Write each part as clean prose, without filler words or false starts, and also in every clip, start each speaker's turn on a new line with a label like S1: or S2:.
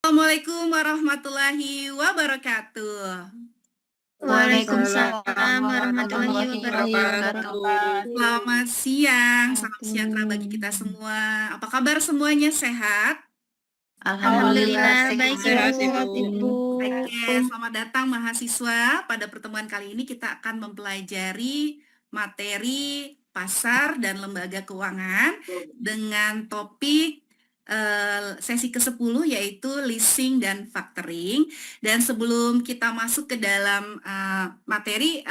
S1: Assalamualaikum warahmatullahi wabarakatuh.
S2: Waalaikumsalam warahmatullahi
S3: warahmatullahi
S2: wabarakatuh.
S3: wabarakatuh.
S1: Selamat siang, salam sejahtera bagi kita semua. Apa kabar semuanya, sehat?
S2: Alhamdulillah baik
S3: sehat,
S2: Ibu.
S1: Oke, selamat datang mahasiswa. Pada pertemuan kali ini kita akan mempelajari materi pasar dan lembaga keuangan dengan topik sesi ke-10 yaitu leasing dan factoring. Dan sebelum kita masuk ke dalam materi,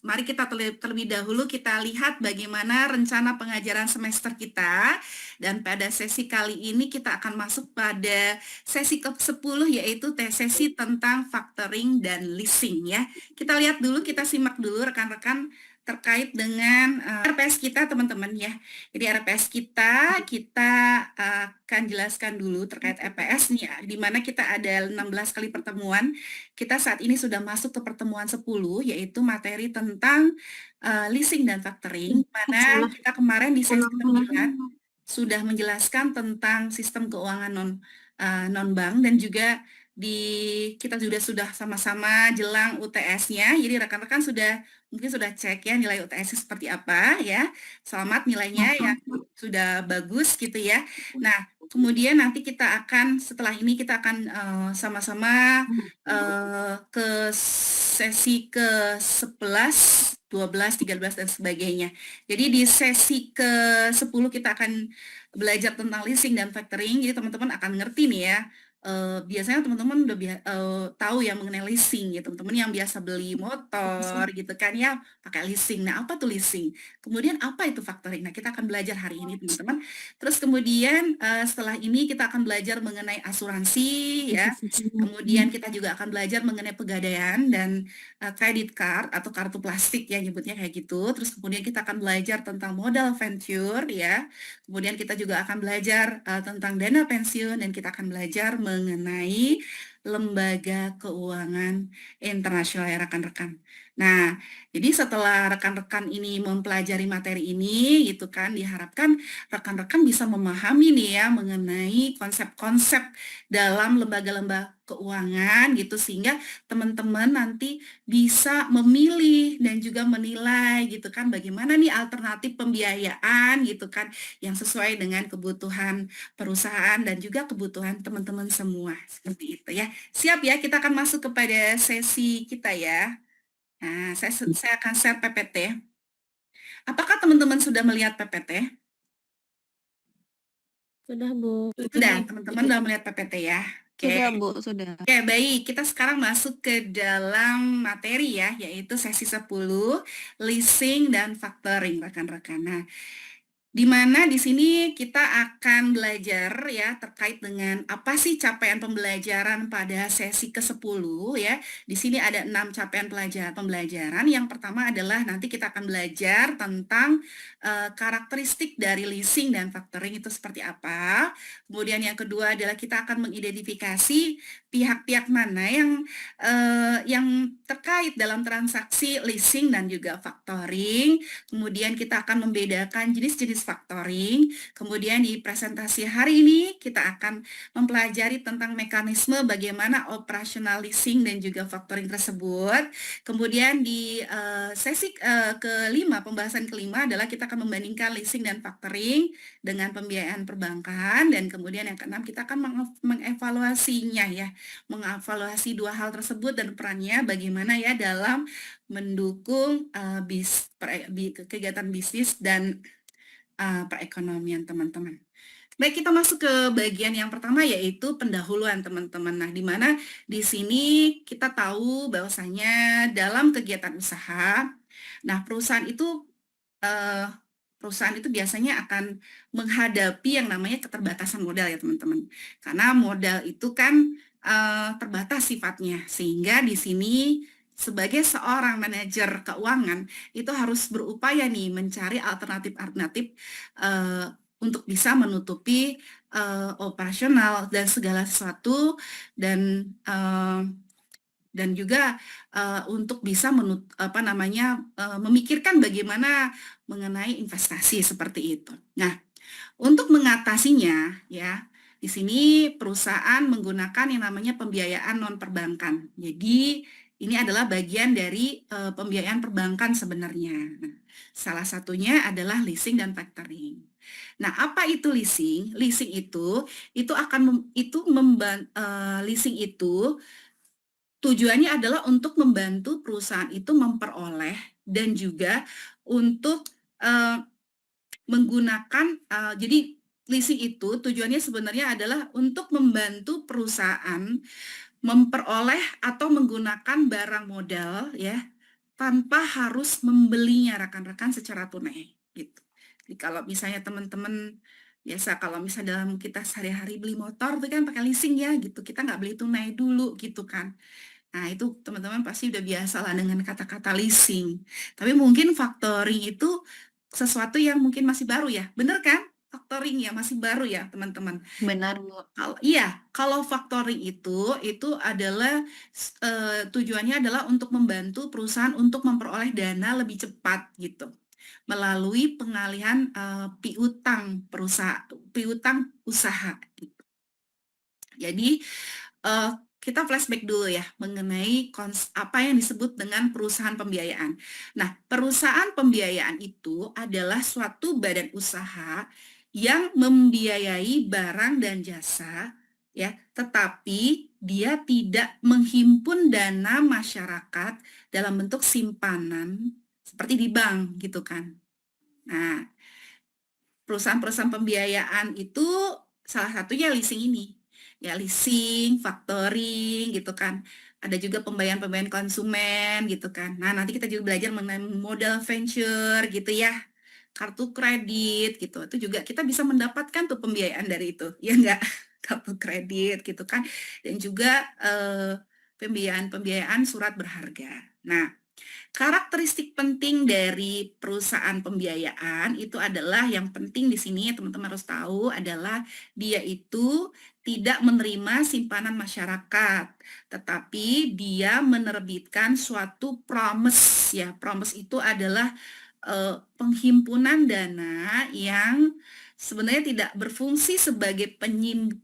S1: mari kita terlebih dahulu kita lihat bagaimana rencana pengajaran semester kita. Dan pada sesi kali ini kita akan masuk pada sesi ke-10 yaitu sesi tentang factoring dan leasing ya. Kita lihat dulu, kita simak dulu rekan-rekan terkait dengan RPS kita teman-teman ya. Jadi RPS kita akan jelaskan dulu terkait RPS nih ya, di mana kita ada 16 kali pertemuan. Kita saat ini sudah masuk ke pertemuan 10 yaitu materi tentang leasing dan factoring, mana kita kemarin di sesi 9 sudah menjelaskan tentang sistem keuangan non bank dan juga kita sudah sama-sama jelang UTS-nya. Jadi rekan-rekan mungkin sudah cek ya nilai UTS seperti apa ya. Selamat nilainya yang sudah bagus gitu ya. Nah, kemudian nanti setelah ini kita akan sama-sama ke sesi ke-11, 12, 13 dan sebagainya. Jadi di sesi ke-10 kita akan belajar tentang leasing dan factoring. Jadi teman-teman akan ngerti nih ya. Biasanya teman-teman udah tahu ya mengenai leasing ya, teman-teman yang biasa beli motor gitu kan ya pakai leasing. Nah, apa tuh leasing? Kemudian apa itu factoring? Nah, kita akan belajar hari ini teman-teman. Terus kemudian setelah ini kita akan belajar mengenai asuransi ya. Kemudian kita juga akan belajar mengenai pegadaian dan credit card atau kartu plastik ya nyebutnya kayak gitu. Terus kemudian kita akan belajar tentang modal venture ya. Kemudian kita juga akan belajar tentang dana pensiun dan kita akan belajar mengenai lembaga keuangan internasional ya rekan-rekan. Nah, jadi setelah rekan-rekan ini mempelajari materi ini gitu kan, diharapkan rekan-rekan bisa memahami nih ya mengenai konsep-konsep dalam lembaga-lembaga keuangan gitu sehingga teman-teman nanti bisa memilih dan juga menilai gitu kan bagaimana nih alternatif pembiayaan gitu kan yang sesuai dengan kebutuhan perusahaan dan juga kebutuhan teman-teman semua. Seperti itu ya. Siap ya, kita akan masuk kepada sesi kita ya. Nah, saya akan share PPT. Apakah teman-teman sudah melihat PPT?
S2: Sudah Bu.
S1: Sudah, teman-teman sudah melihat PPT ya. Oke.
S2: Sudah Bu, sudah.
S1: Oke, baik. Kita sekarang masuk ke dalam materi ya, yaitu sesi 10, leasing dan factoring, rekan-rekan. Nah, di mana di sini kita akan belajar ya terkait dengan apa sih capaian pembelajaran pada sesi ke-10 ya. Di sini ada 6 capaian pembelajaran. Yang pertama adalah nanti kita akan belajar tentang karakteristik dari leasing dan factoring itu seperti apa. Kemudian yang kedua adalah kita akan mengidentifikasi pihak-pihak mana yang terkait dalam transaksi leasing dan juga factoring. Kemudian kita akan membedakan jenis-jenis factoring. Kemudian di presentasi hari ini kita akan mempelajari tentang mekanisme bagaimana operasional leasing dan juga factoring tersebut. Kemudian di sesi kelima, pembahasan kelima adalah kita akan membandingkan leasing dan factoring dengan pembiayaan perbankan. Dan kemudian yang keenam kita akan mengevaluasinya ya, mengevaluasi dua hal tersebut dan perannya bagaimana ya dalam mendukung kegiatan bisnis dan perekonomian teman-teman. Baik, kita masuk ke bagian yang pertama yaitu pendahuluan teman-teman. Nah, di mana di sini kita tahu bahwasanya dalam kegiatan usaha, nah perusahaan itu biasanya akan menghadapi yang namanya keterbatasan modal ya teman-teman. Karena modal itu kan terbatas sifatnya, sehingga di sini sebagai seorang manajer keuangan itu harus berupaya nih mencari alternatif-alternatif untuk bisa menutupi operasional dan segala sesuatu dan juga untuk bisa memikirkan bagaimana mengenai investasi seperti itu. Nah, untuk mengatasinya ya Di sini perusahaan menggunakan yang namanya pembiayaan non perbankan. Jadi ini adalah bagian dari pembiayaan perbankan sebenarnya. Nah, salah satunya adalah leasing dan factoring. Nah, apa itu leasing? Leasing itu akan leasing itu tujuannya adalah untuk membantu perusahaan itu memperoleh dan juga untuk menggunakan jadi leasing itu tujuannya sebenarnya adalah untuk membantu perusahaan memperoleh atau menggunakan barang modal ya tanpa harus membelinya rekan-rekan secara tunai gitu. Jadi kalau misalnya teman-teman biasa kalau misalnya dalam kita sehari-hari beli motor itu kan pakai leasing ya gitu, kita nggak beli tunai dulu gitu kan. Nah, itu teman-teman pasti udah biasa lah dengan kata-kata leasing. Tapi mungkin factoring itu sesuatu yang mungkin masih baru ya. Bener kan? Factoring ya masih baru ya, teman-teman.
S2: Benar, Bu.
S1: Kalau factoring itu adalah tujuannya adalah untuk membantu perusahaan untuk memperoleh dana lebih cepat gitu. Melalui pengalihan piutang usaha gitu. Jadi kita flashback dulu ya mengenai apa yang disebut dengan perusahaan pembiayaan. Nah, perusahaan pembiayaan itu adalah suatu badan usaha yang membiayai barang dan jasa ya, tetapi dia tidak menghimpun dana masyarakat dalam bentuk simpanan seperti di bank gitu kan. Nah, perusahaan-perusahaan pembiayaan itu salah satunya leasing ini. Ya leasing, factoring gitu kan. Ada juga pembayaran-pembayaran konsumen gitu kan. Nah, nanti kita juga belajar mengenai modal venture gitu ya. Kartu kredit gitu. Itu juga kita bisa mendapatkan tuh pembiayaan dari itu. Ya enggak? Kartu kredit gitu kan. Dan juga pembiayaan surat berharga. Nah, karakteristik penting dari perusahaan pembiayaan itu adalah yang penting di sini teman-teman harus tahu adalah dia itu tidak menerima simpanan masyarakat, tetapi dia menerbitkan suatu promise ya. Promise itu adalah penghimpunan dana yang sebenarnya tidak berfungsi sebagai penjamin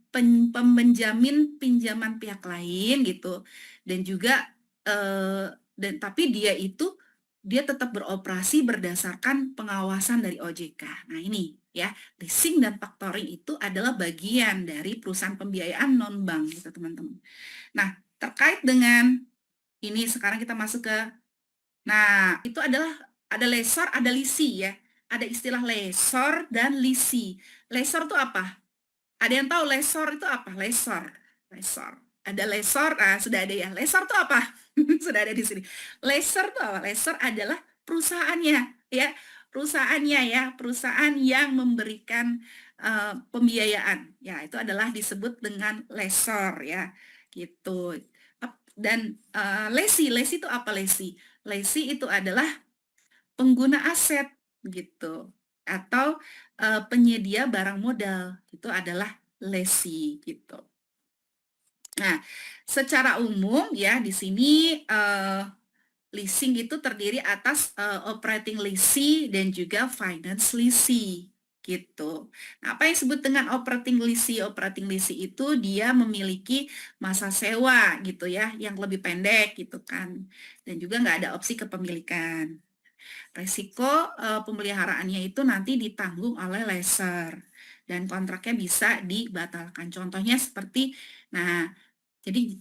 S1: pinjaman pihak lain gitu, dan juga tapi dia tetap beroperasi berdasarkan pengawasan dari OJK. Nah ini ya, leasing dan factoring itu adalah bagian dari perusahaan pembiayaan non bank gitu teman-teman. Nah terkait dengan ini sekarang kita masuk ke, nah itu adalah ada lessor, ada leasee ya. Ada istilah lessor dan leasee. Lessor itu apa? Ada yang tahu lessor itu apa? Lessor. Ada lessor, sudah ada ya. Lessor itu apa? Sudah ada di sini. Lessor itu apa? Lessor adalah perusahaannya, ya. Perusahaan yang memberikan pembiayaan. Ya, itu adalah disebut dengan lessor ya. Gitu. Dan lessee itu apa lessee? Lessee itu adalah pengguna aset gitu atau penyedia barang modal, itu adalah lessee gitu. Nah, secara umum ya di sini leasing itu terdiri atas operating leasing dan juga finance leasing gitu. Nah, apa yang disebut dengan operating leasing? Operating leasing itu dia memiliki masa sewa gitu ya, yang lebih pendek gitu kan, dan juga nggak ada opsi kepemilikan. Resiko pemeliharaannya itu nanti ditanggung oleh lessor dan kontraknya bisa dibatalkan. Contohnya seperti, nah, jadi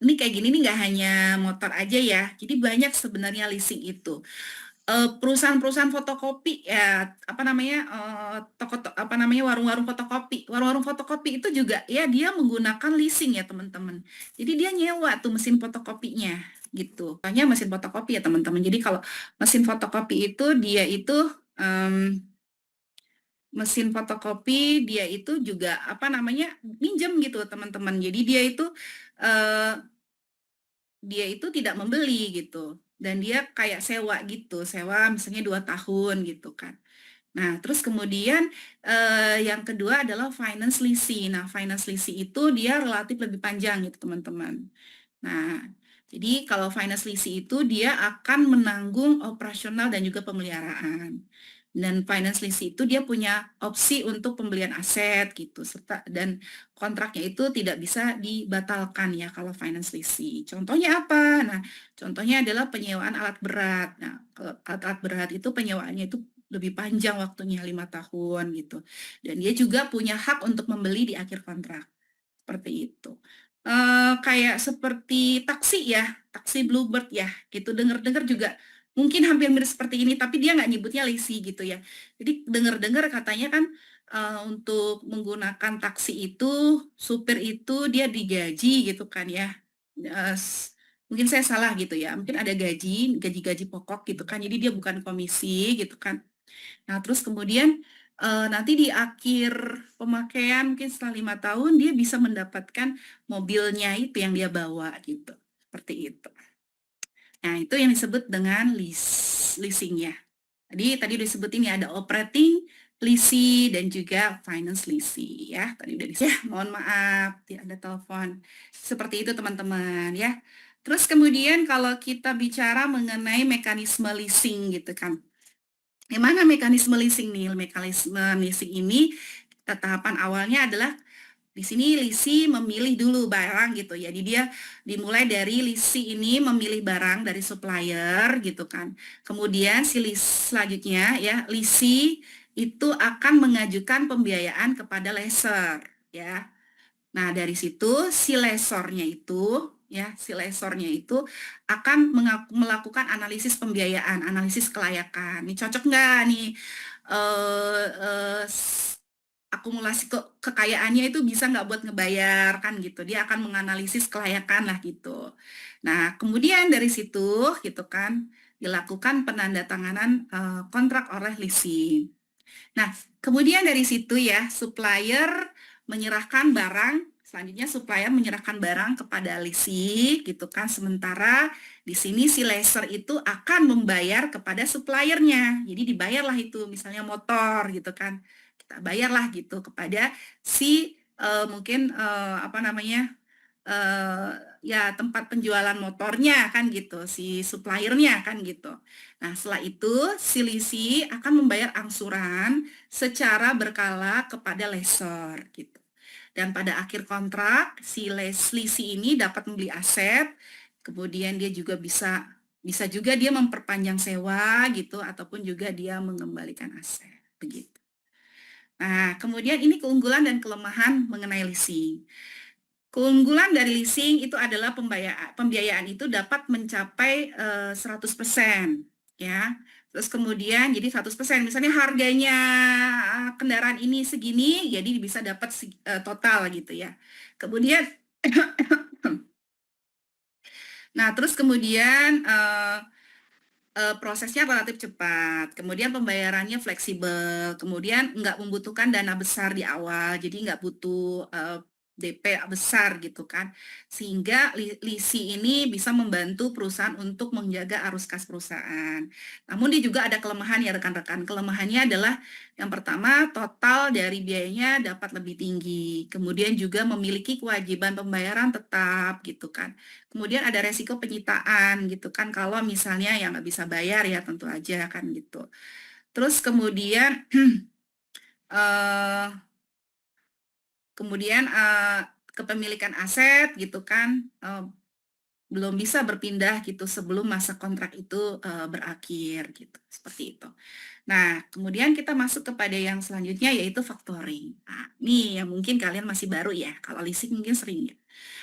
S1: ini kayak gini nih nggak hanya motor aja ya. Jadi banyak sebenarnya leasing itu. Perusahaan-perusahaan fotokopi ya apa namanya apa namanya warung-warung fotokopi itu juga ya dia menggunakan leasing ya teman-teman. Jadi dia nyewa tuh mesin fotokopinya gitu. Hanya mesin fotokopi ya teman-teman. Jadi kalau mesin fotokopi itu mesin fotokopi dia itu juga apa namanya minjem gitu teman-teman. Jadi dia itu tidak membeli gitu, dan dia kayak sewa gitu, sewa misalnya 2 tahun gitu kan. Nah, terus kemudian yang kedua adalah finance leasing. Nah, finance leasing itu dia relatif lebih panjang gitu teman-teman. Nah, jadi kalau finance leasing itu dia akan menanggung operasional dan juga pemeliharaan. Dan finance leasing itu dia punya opsi untuk pembelian aset gitu, serta dan kontraknya itu tidak bisa dibatalkan ya kalau finance leasing. Contohnya apa? Nah, contohnya adalah penyewaan alat berat. Nah, kalau alat-alat berat itu penyewaannya itu lebih panjang waktunya 5 tahun gitu. Dan dia juga punya hak untuk membeli di akhir kontrak. Seperti itu. Kayak seperti taksi ya, taksi Bluebird ya, gitu. Dengar-dengar juga mungkin hampir mirip seperti ini, tapi dia nggak nyebutnya leasing gitu ya. Jadi dengar-dengar katanya kan untuk menggunakan taksi itu, supir itu dia digaji gitu kan ya. Mungkin saya salah gitu ya, mungkin ada gaji-gaji pokok gitu kan, jadi dia bukan komisi gitu kan. Nah, terus kemudian nanti di akhir pemakaian mungkin setelah 5 tahun dia bisa mendapatkan mobilnya itu yang dia bawa gitu. Seperti itu. Nah, itu yang disebut dengan leasing ya. Tadi udah disebutin ya, ada operating leasing dan juga finance leasing ya. Tadi udah disebut. Ya, mohon maaf, ada telepon. Seperti itu teman-teman ya. Terus kemudian kalau kita bicara mengenai mekanisme leasing gitu kan. Gimana mekanisme leasing nih? Mekanisme leasing ini tahapan awalnya adalah di sini lisi memilih dulu barang gitu. Jadi dia dimulai dari lisi ini memilih barang dari supplier gitu kan. Kemudian selanjutnya ya lisi itu akan mengajukan pembiayaan kepada lessor ya. Nah, dari situ si lesornya itu akan melakukan analisis pembiayaan, analisis kelayakan. Ini cocok nggak nih eh, eh, akumulasi kekayaannya itu bisa nggak buat ngebayar kan gitu. Dia akan menganalisis kelayakan lah gitu. Nah, kemudian dari situ gitu kan dilakukan penandatanganan kontrak oleh leasing. Nah, kemudian dari situ ya, supplier menyerahkan barang, selanjutnya supplier menyerahkan barang kepada leasing gitu kan. Sementara di sini si lessor itu akan membayar kepada suppliernya. Jadi dibayarlah itu misalnya motor gitu kan. Kita bayarlah gitu kepada si mungkin apa namanya? Ya tempat penjualan motornya kan gitu, si suppliernya kan gitu. Nah, setelah itu si lisi akan membayar angsuran secara berkala kepada lessor gitu. Dan pada akhir kontrak si lisi ini dapat membeli aset, kemudian dia juga bisa juga dia memperpanjang sewa gitu ataupun juga dia mengembalikan aset begitu. Nah, kemudian ini keunggulan dan kelemahan mengenai leasing. Keunggulan dari leasing itu adalah pembiayaan itu dapat mencapai 100% ya. Terus kemudian jadi 100%, misalnya harganya kendaraan ini segini, jadi bisa dapat total gitu ya. Kemudian nah, terus kemudian prosesnya relatif cepat, kemudian pembayarannya fleksibel, kemudian nggak membutuhkan dana besar di awal, jadi nggak butuh DP besar gitu kan, sehingga lisi ini bisa membantu perusahaan untuk menjaga arus kas perusahaan. Namun dia juga ada kelemahan ya rekan-rekan. Kelemahannya adalah yang pertama total dari biayanya dapat lebih tinggi, kemudian juga memiliki kewajiban pembayaran tetap gitu kan. Kemudian ada resiko penyitaan gitu kan kalau misalnya yang nggak bisa bayar ya tentu aja kan gitu. Terus kemudian eh, kepemilikan aset gitu kan belum bisa berpindah gitu sebelum masa kontrak itu berakhir gitu seperti itu. Nah, kemudian kita masuk kepada yang selanjutnya yaitu factoring. Nah, ini yang mungkin kalian masih baru ya. Kalau leasing mungkin sering ya.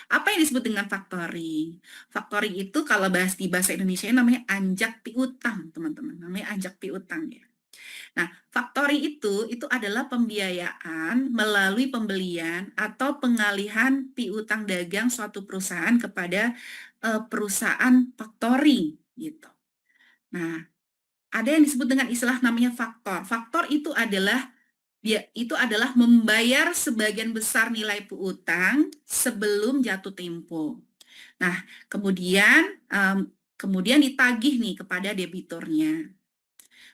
S1: Apa yang disebut dengan factoring? Factoring itu kalau di bahasa Indonesia namanya anjak piutang, teman-teman. Namanya anjak piutang ya. Nah, factoring itu adalah pembiayaan melalui pembelian atau pengalihan piutang dagang suatu perusahaan kepada perusahaan factoring gitu. Nah, ada yang disebut dengan istilah namanya faktor. Faktor itu adalah membayar sebagian besar nilai piutang sebelum jatuh tempo. Nah, kemudian ditagih nih kepada debiturnya.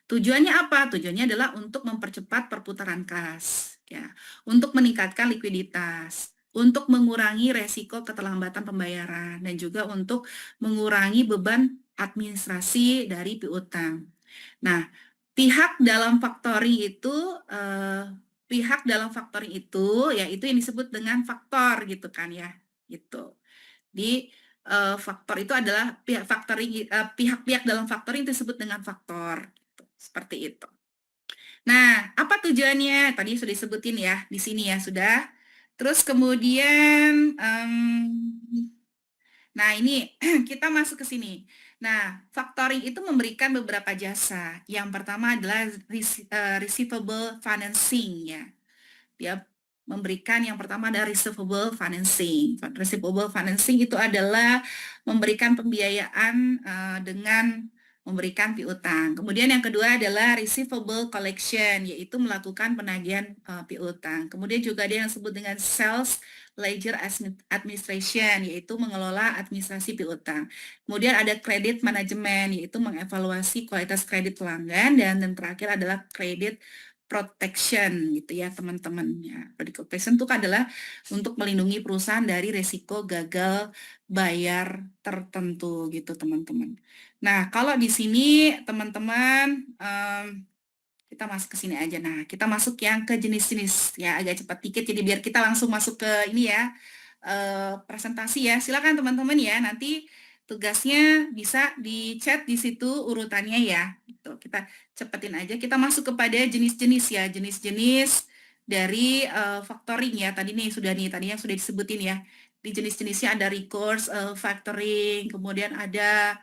S1: Tujuannya apa? Tujuannya adalah untuk mempercepat perputaran kas, ya, untuk meningkatkan likuiditas, untuk mengurangi resiko keterlambatan pembayaran, dan juga untuk mengurangi beban administrasi dari piutang. Nah, pihak dalam factoring itu yaitu yang disebut dengan faktor gitu kan ya, gitu. Di faktor itu adalah pihak-pihak dalam factoring itu disebut dengan faktor, gitu. Seperti itu. Nah, apa tujuannya? Tadi sudah disebutin ya di sini ya sudah. Terus kemudian, nah ini kita masuk ke sini. Nah, factoring itu memberikan beberapa jasa. Yang pertama adalah receivable financing ya. Dia memberikan yang pertama ada receivable financing. Receivable financing itu adalah memberikan pembiayaan dengan memberikan piutang. Kemudian yang kedua adalah receivable collection, yaitu melakukan penagihan piutang. Kemudian juga ada yang disebut dengan sales ledger administration, yaitu mengelola administrasi piutang. Kemudian ada credit management, yaitu mengevaluasi kualitas kredit pelanggan, dan yang terakhir adalah credit protection gitu ya teman-teman ya. Credit protection itu adalah untuk melindungi perusahaan dari resiko gagal bayar tertentu gitu teman-teman. Nah kalau di sini teman-teman kita masuk ke sini aja. Nah kita masuk yang ke jenis-jenis ya, agak cepat dikit jadi biar kita langsung masuk ke ini ya, presentasi ya. Silakan teman-teman ya, nanti tugasnya bisa di chat di situ urutannya ya. Gitu. Kita cepetin aja. Kita masuk kepada jenis-jenis ya, jenis-jenis dari factoring ya. Tadinya sudah disebutin ya. Di jenis-jenisnya ada recourse factoring, kemudian ada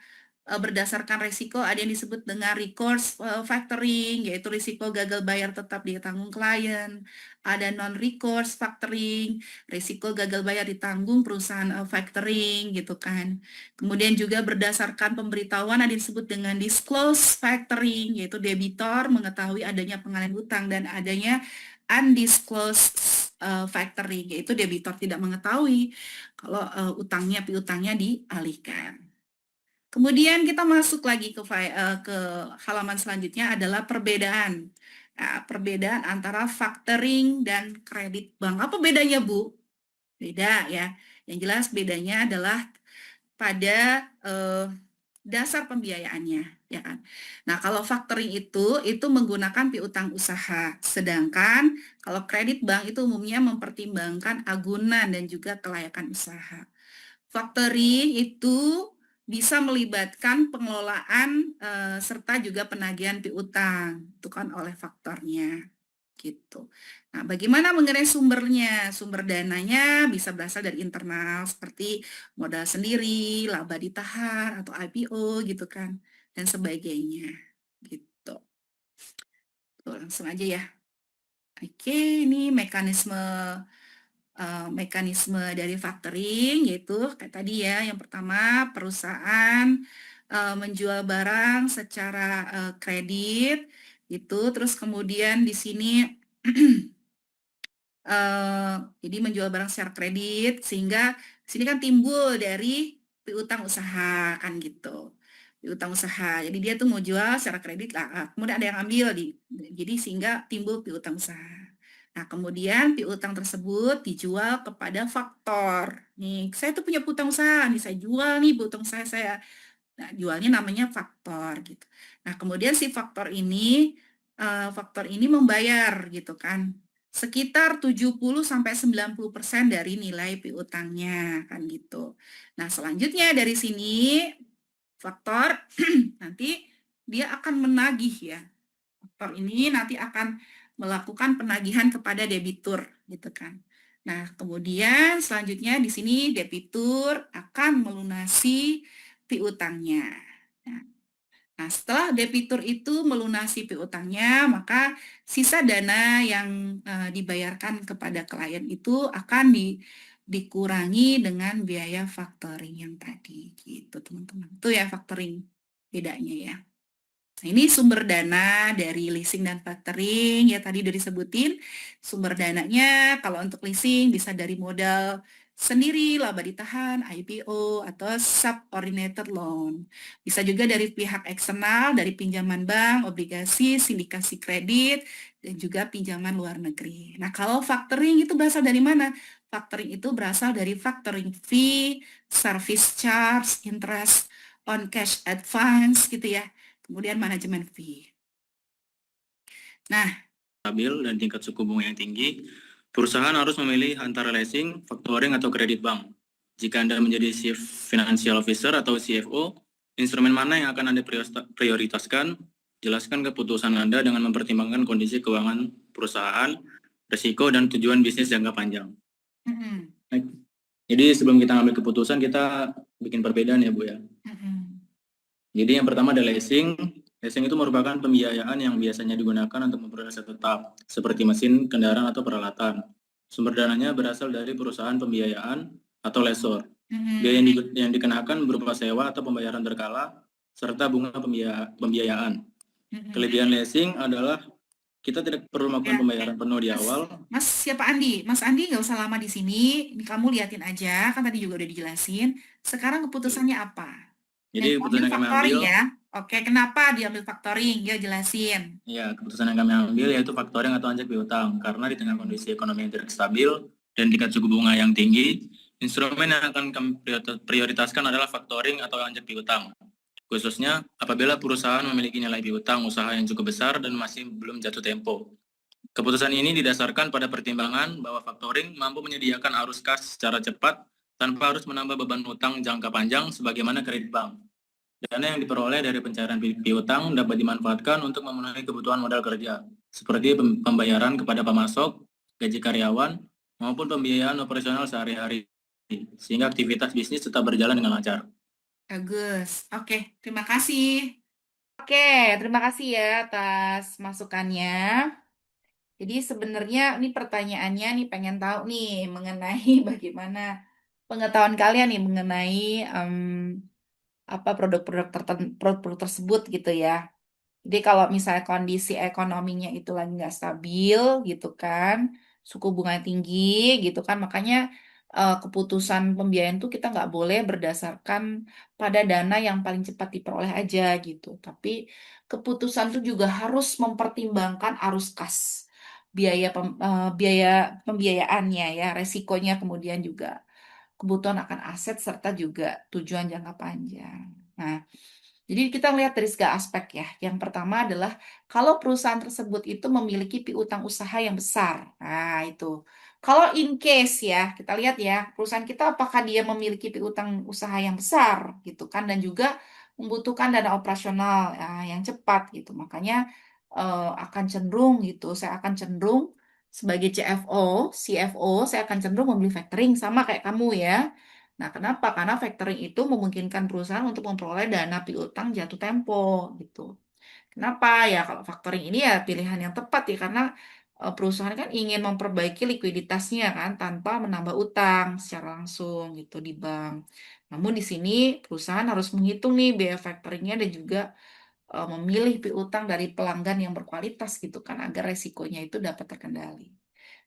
S1: berdasarkan risiko, ada yang disebut dengan recourse factoring, yaitu risiko gagal bayar tetap ditanggung klien. Ada non-recourse factoring, risiko gagal bayar ditanggung perusahaan factoring, gitu kan. Kemudian juga berdasarkan pemberitahuan ada yang disebut dengan disclose factoring, yaitu debitor mengetahui adanya pengalihan utang, dan adanya undisclosed factoring, yaitu debitor tidak mengetahui kalau piutangnya dialihkan. Kemudian kita masuk lagi ke halaman selanjutnya adalah perbedaan. Nah, perbedaan antara factoring dan kredit bank. Apa bedanya, Bu? Beda ya. Yang jelas bedanya adalah pada dasar pembiayaannya, ya kan. Nah, kalau factoring itu menggunakan piutang usaha, sedangkan kalau kredit bank itu umumnya mempertimbangkan agunan dan juga kelayakan usaha. Factoring itu bisa melibatkan pengelolaan serta juga penagihan piutang, itu kan oleh faktornya gitu. Nah, bagaimana mengenai sumbernya? Sumber dananya bisa berasal dari internal seperti modal sendiri, laba ditahan atau IPO gitu kan, dan sebagainya gitu. Tuh, langsung aja ya. Oke, ini mekanisme dari factoring, yaitu kayak tadi ya, yang pertama perusahaan menjual barang secara kredit itu, terus kemudian di sini jadi menjual barang secara kredit, sehingga sini kan timbul dari piutang usaha kan gitu, piutang usaha. Jadi dia tuh mau jual secara kredit lah, kemudian ada yang ambil jadi sehingga timbul piutang usaha. Nah, kemudian piutang tersebut dijual kepada faktor. Nih, saya tuh punya piutang usaha, nih saya jual nih piutang usaha saya. Nah, jualnya namanya faktor gitu. Nah, kemudian si faktor ini membayar gitu kan. Sekitar 70 sampai 90% dari nilai piutangnya kan gitu. Nah, selanjutnya dari sini faktor nanti dia akan menagih ya. Faktor ini nanti akan melakukan penagihan kepada debitur gitu kan. Nah, kemudian selanjutnya di sini debitur akan melunasi piutangnya. Nah, setelah debitur itu melunasi piutangnya, maka sisa dana yang dibayarkan kepada klien itu akan dikurangi dengan biaya factoring yang tadi gitu, teman-teman. Itu ya factoring bedanya ya. Nah, ini sumber dana dari leasing dan factoring, ya tadi udah disebutin. Sumber dananya kalau untuk leasing bisa dari modal sendiri, laba ditahan, IPO, atau subordinated loan. Bisa juga dari pihak eksternal, dari pinjaman bank, obligasi, sindikasi kredit, dan juga pinjaman luar negeri. Nah, kalau factoring itu berasal dari mana? Factoring itu berasal dari factoring fee, service charge, interest on cash advance gitu ya. Kemudian manajemen fee. Nah,
S3: stabil dan tingkat suku bunga yang tinggi, perusahaan harus memilih antara leasing, factoring, atau kredit bank. Jika Anda menjadi Chief Financial Officer atau CFO, instrumen mana yang akan Anda prioritaskan? Jelaskan keputusan Anda dengan mempertimbangkan kondisi keuangan perusahaan, risiko, dan tujuan bisnis jangka panjang. Jadi sebelum kita ambil keputusan, kita bikin perbedaan ya Bu ya. Jadi yang pertama ada leasing. Leasing itu merupakan pembiayaan yang biasanya digunakan untuk memperoleh aset tetap, seperti mesin, kendaraan, atau peralatan. Sumber dananya berasal dari perusahaan pembiayaan atau lessor. Biaya yang dikenakan berupa sewa atau pembayaran berkala, serta bunga pembiayaan. Kelebihan leasing adalah kita tidak perlu melakukan pembayaran penuh di awal.
S1: Mas, siapa Andi? Mas Andi nggak usah lama di sini. Ini kamu liatin aja, kan tadi juga udah dijelasin. Sekarang keputusannya apa?
S3: Jadi keputusan yang kami
S1: Factoring
S3: ambil,
S1: ya. Oke, kenapa diambil factoring? Ya, jelasin.
S3: ya, keputusan yang kami ambil yaitu factoring atau anjak piutang. Karena di tengah kondisi ekonomi yang tidak stabil dan tingkat suku bunga yang tinggi, instrumen yang akan kami prioritaskan adalah factoring atau anjak piutang. Khususnya apabila perusahaan memiliki nilai piutang usaha yang cukup besar dan masih belum jatuh tempo. Keputusan ini didasarkan pada pertimbangan bahwa factoring mampu menyediakan arus kas secara cepat tanpa harus menambah beban utang jangka panjang sebagaimana kredit bank. Dana yang diperoleh dari pencairan piutang dapat dimanfaatkan untuk memenuhi kebutuhan modal kerja, seperti pembayaran kepada pemasok, gaji karyawan, maupun pembiayaan operasional sehari-hari, sehingga aktivitas bisnis tetap berjalan dengan lancar.
S1: Bagus. Oke, terima kasih. Oke, terima kasih ya atas masukannya. Jadi sebenarnya ini pertanyaannya nih pengen tahu nih mengenai bagaimana pengetahuan kalian nih mengenai apa produk-produk tersebut gitu ya. Jadi kalau misalnya kondisi ekonominya itu lagi nggak stabil gitu kan, suku bunga tinggi gitu kan, makanya keputusan pembiayaan itu kita nggak boleh berdasarkan pada dana yang paling cepat diperoleh aja gitu. Tapi keputusan itu juga harus mempertimbangkan arus kas, biaya pembiayaannya ya, resikonya kemudian juga kebutuhan akan aset serta juga tujuan jangka panjang. Nah, jadi kita melihat dari segala aspek ya. Yang pertama adalah kalau perusahaan tersebut itu memiliki piutang usaha yang besar. Nah, itu. Kalau in case ya, kita lihat ya, perusahaan kita apakah dia memiliki piutang usaha yang besar gitu kan dan juga membutuhkan dana operasional yang cepat gitu. Makanya akan cenderung gitu, saya akan cenderung sebagai CFO, saya akan cenderung membeli factoring sama kayak kamu ya. Nah, kenapa? Karena factoring itu memungkinkan perusahaan untuk memperoleh dana piutang jatuh tempo gitu. Kenapa? Ya kalau factoring ini ya pilihan yang tepat ya karena perusahaan kan ingin memperbaiki likuiditasnya kan tanpa menambah utang secara langsung gitu di bank. Namun di sini perusahaan harus menghitung nih biaya factoringnya dan juga memilih piutang dari pelanggan yang berkualitas gitu kan agar resikonya itu dapat terkendali.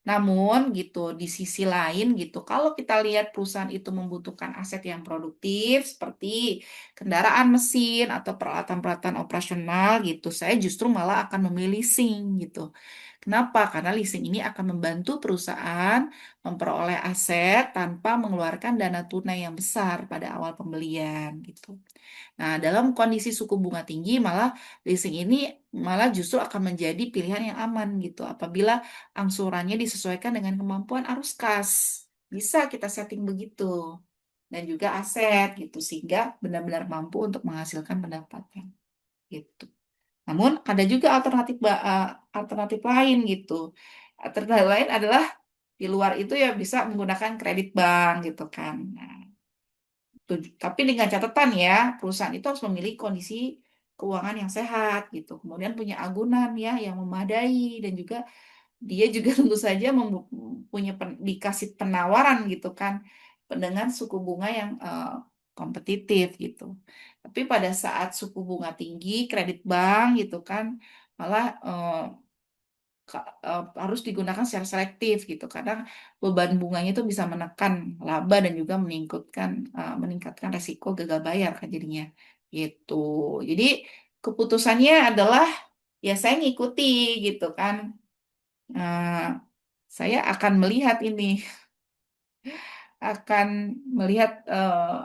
S1: Namun gitu di sisi lain gitu kalau kita lihat perusahaan itu membutuhkan aset yang produktif seperti kendaraan mesin atau peralatan-peralatan operasional gitu, saya justru malah akan memilih leasing gitu. Kenapa? Karena leasing ini akan membantu perusahaan memperoleh aset tanpa mengeluarkan dana tunai yang besar pada awal pembelian gitu. Nah, dalam kondisi suku bunga tinggi, malah leasing ini malah justru akan menjadi pilihan yang aman gitu. Apabila angsurannya disesuaikan dengan kemampuan arus kas. Bisa kita setting begitu. Dan juga aset gitu, sehingga benar-benar mampu untuk menghasilkan pendapatan gitu. Namun ada juga alternatif lain gitu. Alternatif lain adalah di luar itu ya bisa menggunakan kredit bank gitu kan. Nah, tapi dengan catatan ya, perusahaan itu harus memiliki kondisi keuangan yang sehat gitu. Kemudian punya agunan ya yang memadai dan juga dia juga tentu saja dikasih penawaran gitu kan dengan suku bunga yang kompetitif gitu. Tapi pada saat suku bunga tinggi, kredit bank gitu kan malah harus digunakan secara selektif gitu. Kadang beban bunganya itu bisa menekan laba dan juga meningkatkan resiko gagal bayar kan jadinya gitu. Jadi keputusannya adalah ya saya ngikuti gitu kan. Saya akan melihat ini, akan melihat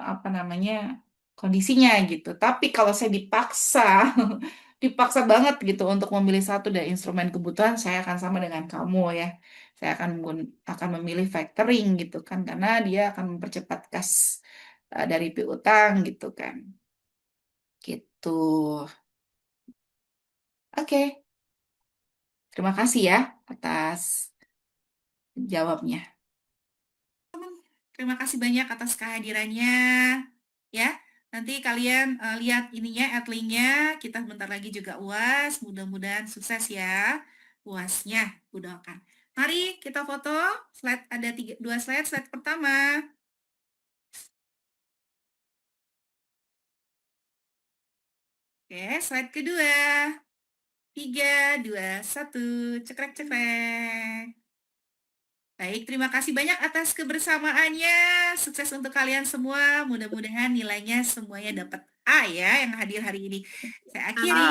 S1: apa namanya kondisinya gitu. Tapi kalau saya dipaksa dipaksa banget gitu untuk memilih satu dari instrumen kebutuhan, saya akan sama dengan kamu ya. Saya akan memilih factoring gitu kan, karena dia akan mempercepat kas dari piutang gitu kan. Gitu. Oke, terima kasih ya atas jawabnya. Terima kasih banyak atas kehadirannya. Ya, nanti kalian lihat ininya, adlinknya. Kita bentar lagi juga UAS. Mudah-mudahan sukses ya UASnya. Doakan. Mari kita foto. Slide ada dua slide. Slide pertama. Oke, slide kedua. 3, 2, 1. Cekrek-cekrek. Baik, terima kasih banyak atas kebersamaannya. Sukses untuk kalian semua. Mudah-mudahan nilainya semuanya dapat A ya yang hadir hari ini. Saya akhiri.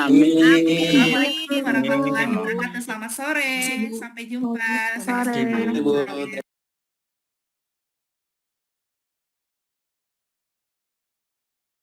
S1: Assalamualaikum warahmatullahi wabarakatuh. Selamat sore. Sampai jumpa.
S2: Sore.
S1: Sehat-sehat.